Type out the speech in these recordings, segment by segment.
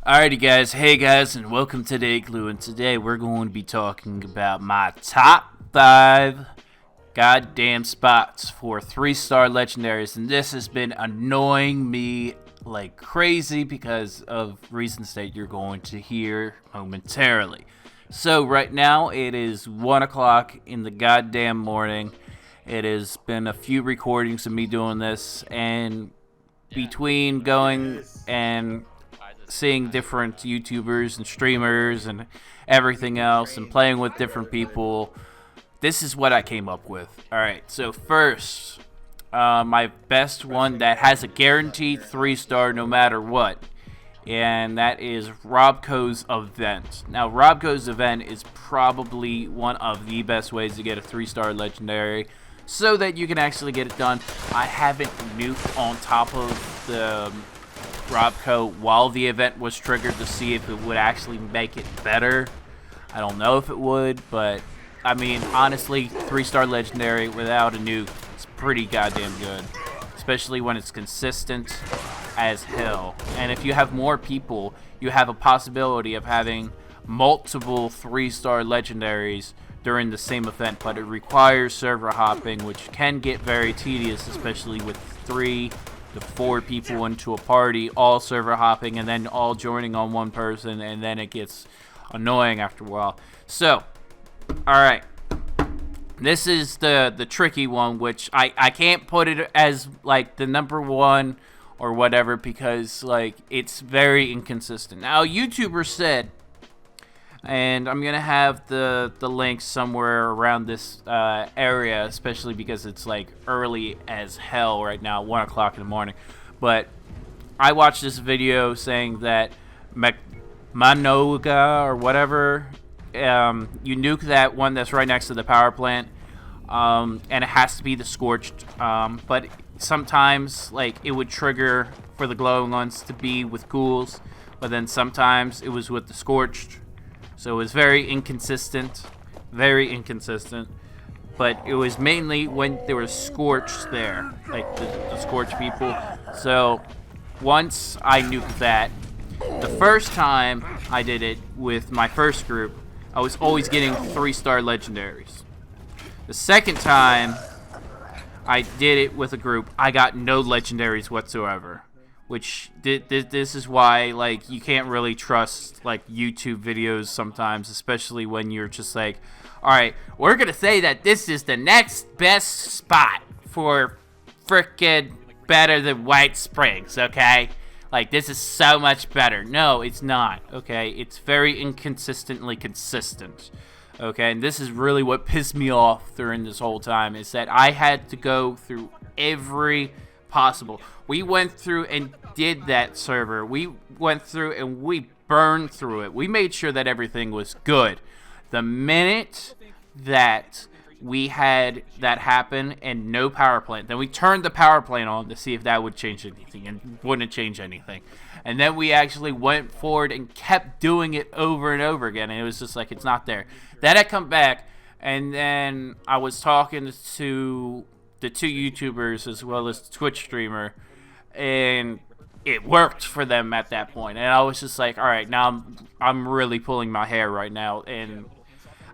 Alrighty guys, hey guys, and welcome to the Igloo, and today we're going to be talking about my top 5 goddamn spots for 3-star legendaries, and this has been annoying me like crazy because of reasons that you're going to hear momentarily. So right now it is 1 o'clock in the goddamn morning. It has been a few recordings of me doing this, and between going and seeing different YouTubers and streamers and everything else and playing with different people, this is what I came up with. Alright, so first, my best one that has a guaranteed 3-star no matter what, and that is Robco's event. Now, Robco's event is probably one of the best ways to get a 3-star legendary so that you can actually get it done. I haven't nuked on top of the Robco while the event was triggered to see if it would actually make it better. I don't know if it would, but I mean, honestly, 3-star legendary without a nuke is pretty goddamn good, especially when it's consistent as hell. And if you have more people, you have a possibility of having multiple 3-star legendaries during the same event, but it requires server hopping, which can get very tedious, especially with 3 to 4 people into a party, all server hopping and then all joining on one person, and then it gets annoying after a while. So, alright, this is the tricky one, which I can't put it as like the number 1 or whatever because like it's very inconsistent. Now, YouTubers said, and I'm gonna have the link somewhere around this area, especially because it's like early as hell right now, 1 o'clock in the morning. But I watched this video saying that Manoga or whatever, you nuke that one that's right next to the power plant, and it has to be the Scorched. But sometimes like it would trigger for the glowing ones to be with ghouls, but then sometimes it was with the Scorched. So it was very inconsistent, but it was mainly when there was Scorched there, like the Scorched people. So once I nuked that, the first time I did it with my first group, I was always getting 3-star legendaries. The second time I did it with a group, I got no legendaries whatsoever. Which this is why like you can't really trust like YouTube videos sometimes, especially when you're just like, all right, we're gonna say that this is the next best spot for frickin' better than White Springs, okay? Like this is so much better. No, it's not. Okay, it's very inconsistently consistent. Okay, and this is really what pissed me off during this whole time, is that I had to go through every possible. We went through and did that server. We went through and we burned through it. We made sure that everything was good. The minute that we had that happen and no power plant, then we turned the power plant on to see if that would change anything, and wouldn't change anything. And then we actually went forward and kept doing it over and over again, and it was just like, it's not there. Then I come back, and then I was talking to the 2 YouTubers as well as the Twitch streamer, and it worked for them at that point. And I was just like, all right, now I'm really pulling my hair right now. And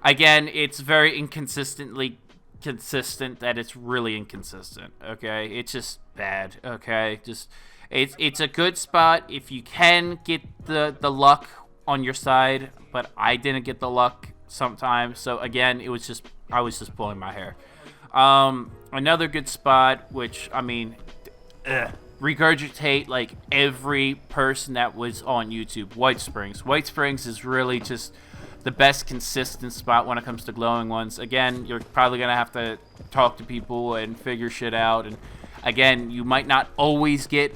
again, it's very inconsistently consistent that it's really inconsistent. Okay, it's just bad. Okay, just it's a good spot if you can get the luck on your side, but I didn't get the luck sometimes. So again, I was just pulling my hair. Another good spot, which, I mean, regurgitate like every person that was on YouTube, White Springs. White Springs is really just the best consistent spot when it comes to glowing ones. Again, you're probably going to have to talk to people and figure shit out. And again, you might not always get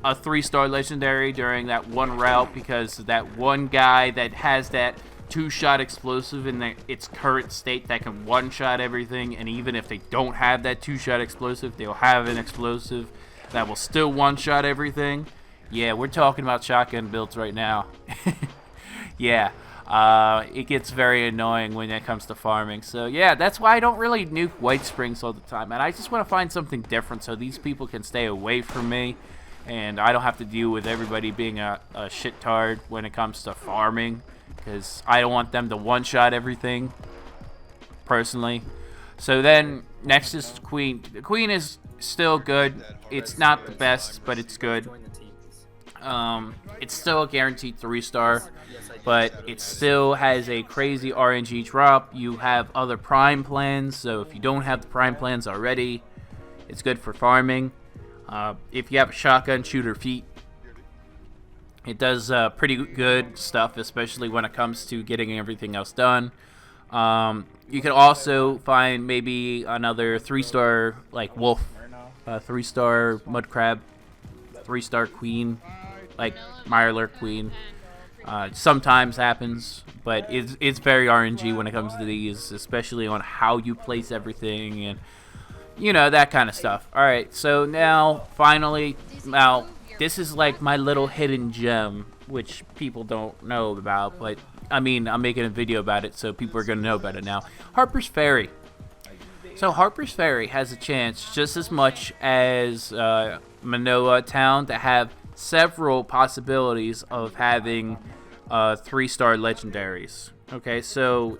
a 3-star legendary during that one route because that one guy that has that 2-shot explosive in its current state that can 1-shot everything, and even if they don't have that 2-shot explosive, they'll have an explosive that will still 1-shot everything. Yeah, we're talking about shotgun builds right now. Yeah, it gets very annoying when it comes to farming. So yeah, that's why I don't really nuke White Springs all the time, and I just want to find something different so these people can stay away from me and I don't have to deal with everybody being a shit-tard when it comes to farming, because I don't want them to one-shot everything, personally. So then, next is Queen. The Queen is still good. It's not the best, but it's good. It's still a guaranteed 3-star, but it still has a crazy RNG drop. You have other prime plans, so if you don't have the prime plans already, it's good for farming. If you have a shotgun, shooter feet, it does pretty good stuff, especially when it comes to getting everything else done. You can also find maybe another 3-star like wolf, 3-star mud crab, 3-star queen, like Mirelurk queen. Sometimes happens, but it's very RNG when it comes to these, especially on how you place everything and that kind of stuff. Alright, so now finally, this is like my little hidden gem, which people don't know about, but I mean, I'm making a video about it, so people are going to know about it now. Harper's Ferry. So Harper's Ferry has a chance just as much as Manoa Town to have several possibilities of having 3-star legendaries. Okay, so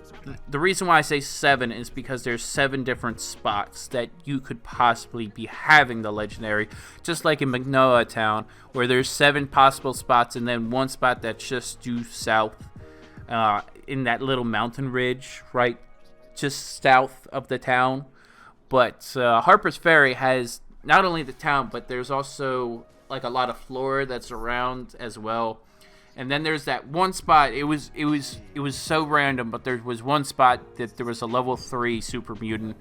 the reason why I say 7 is because there's 7 different spots that you could possibly be having the legendary, just like in Manoa Town, where there's 7 possible spots and then 1 spot that's just due south. In that little mountain ridge, right, just south of the town. But Harper's Ferry has not only the town, but there's also like a lot of flora that's around as well. And then there's that one spot. It was so random, but there was one spot that there was a level 3 super mutant.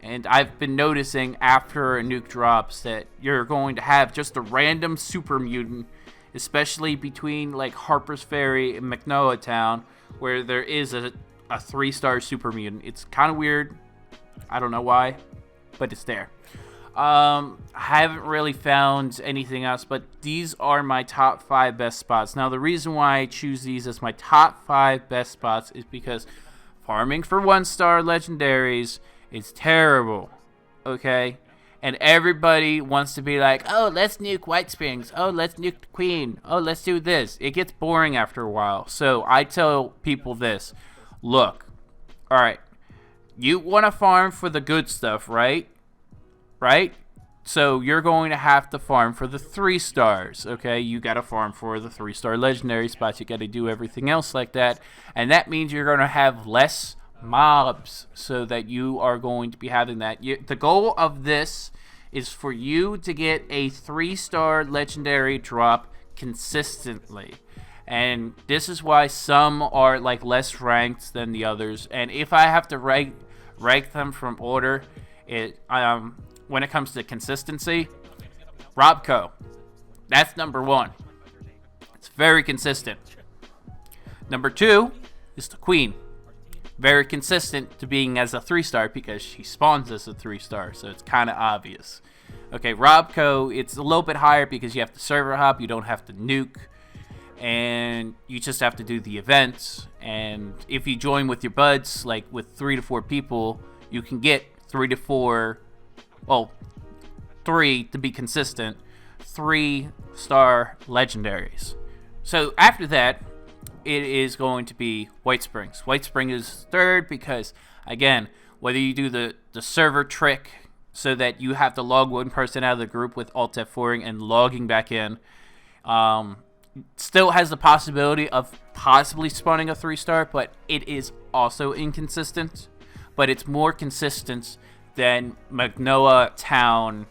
And I've been noticing after a nuke drops that you're going to have just a random super mutant, especially between like Harper's Ferry and Manoa Town, where there is a 3-star super mutant. It's kind of weird. I don't know why, but it's there. I haven't really found anything else, but these are my top 5 best spots. Now, the reason why I choose these as my top 5 best spots is because farming for 1-star legendaries is terrible, okay? And everybody wants to be like, oh, let's nuke White Springs. Oh, let's nuke the Queen. Oh, let's do this. It gets boring after a while. So I tell people this. Look, all right, you want to farm for the good stuff, right? Right? So you're going to have to farm for the 3-stars, okay? You got to farm for the 3-star legendary spots. You got to do everything else like that. And that means you're going to have less mobs, so that you are going to be having that. The goal of this is for you to get a 3-star legendary drop consistently. And this is why some are like less ranked than the others. And if I have to rank them from order, when it comes to consistency, Robco, that's number 1. It's very consistent. Number 2 is the Queen. Very consistent to being as a 3-star because she spawns as a 3-star, so it's kind of obvious. Okay, Robco, it's a little bit higher because you have to server hop, you don't have to nuke, and you just have to do the events. And if you join with your buds, like with 3 to 4 people, you can get 3 to 4, well, 3 to be consistent, 3-star legendaries. So after that, it is going to be White Springs. White Springs is 3rd because, again, whether you do the server trick so that you have to log one person out of the group with Alt F4ing and logging back in, still has the possibility of possibly spawning a 3-star, but it is also inconsistent. But it's more consistent than Manoa Town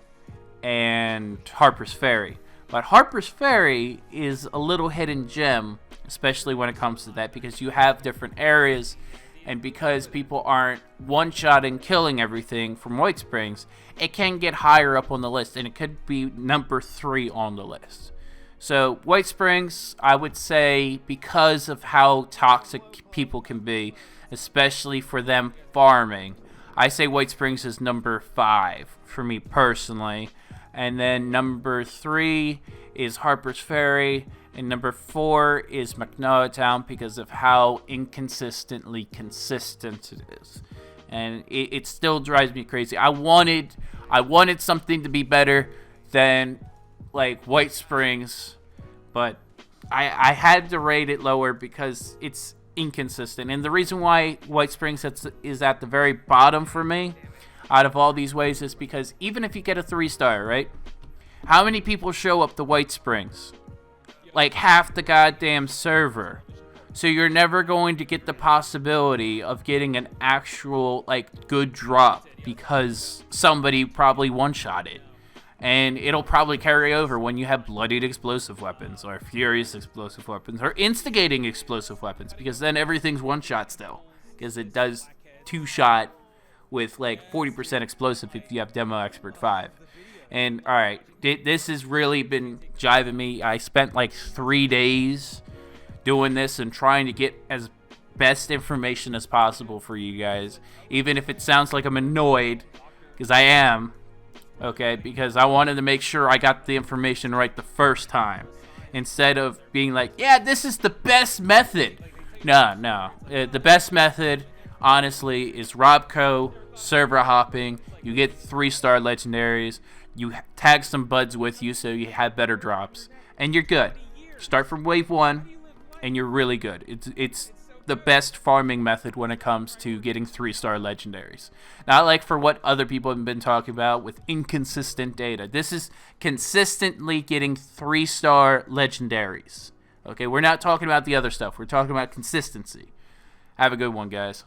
and Harper's Ferry. But Harper's Ferry is a little hidden gem, especially when it comes to that, because you have different areas, and because people aren't one-shotting, killing everything from White Springs, it can get higher up on the list, and it could be number 3 on the list. So White Springs, I would say, because of how toxic people can be, especially for them farming, I say White Springs is number 5 for me personally. And then number 3 is Harper's Ferry, and number 4 is Manoa Town because of how inconsistently consistent it is. And it still drives me crazy. I wanted something to be better than like White Springs, but I had to rate it lower because it's inconsistent. And the reason why White Springs is at the very bottom for me out of all these ways is because even if you get a 3-star, right? How many people show up to White Springs? Like half the goddamn server. So you're never going to get the possibility of getting an actual, like, good drop because somebody probably one-shot it. And it'll probably carry over when you have bloodied explosive weapons or furious explosive weapons or instigating explosive weapons, because then everything's one-shot still, because it does 2-shot with like 40% explosive if you have Demo Expert 5. And alright, this has really been jiving me. I spent like 3 days doing this and trying to get as best information as possible for you guys, even if it sounds like I'm annoyed, because I am. Okay, because I wanted to make sure I got the information right the first time, instead of being like, yeah, this is the best method. No. The best method, honestly, is Robco, server hopping. You get 3-star legendaries. You tag some buds with you so you have better drops. And you're good. Start from wave 1, and you're really good. It's the best farming method when it comes to getting 3-star legendaries. Not like for what other people have been talking about with inconsistent data. This is consistently getting 3-star legendaries. Okay, we're not talking about the other stuff. We're talking about consistency. Have a good one, guys.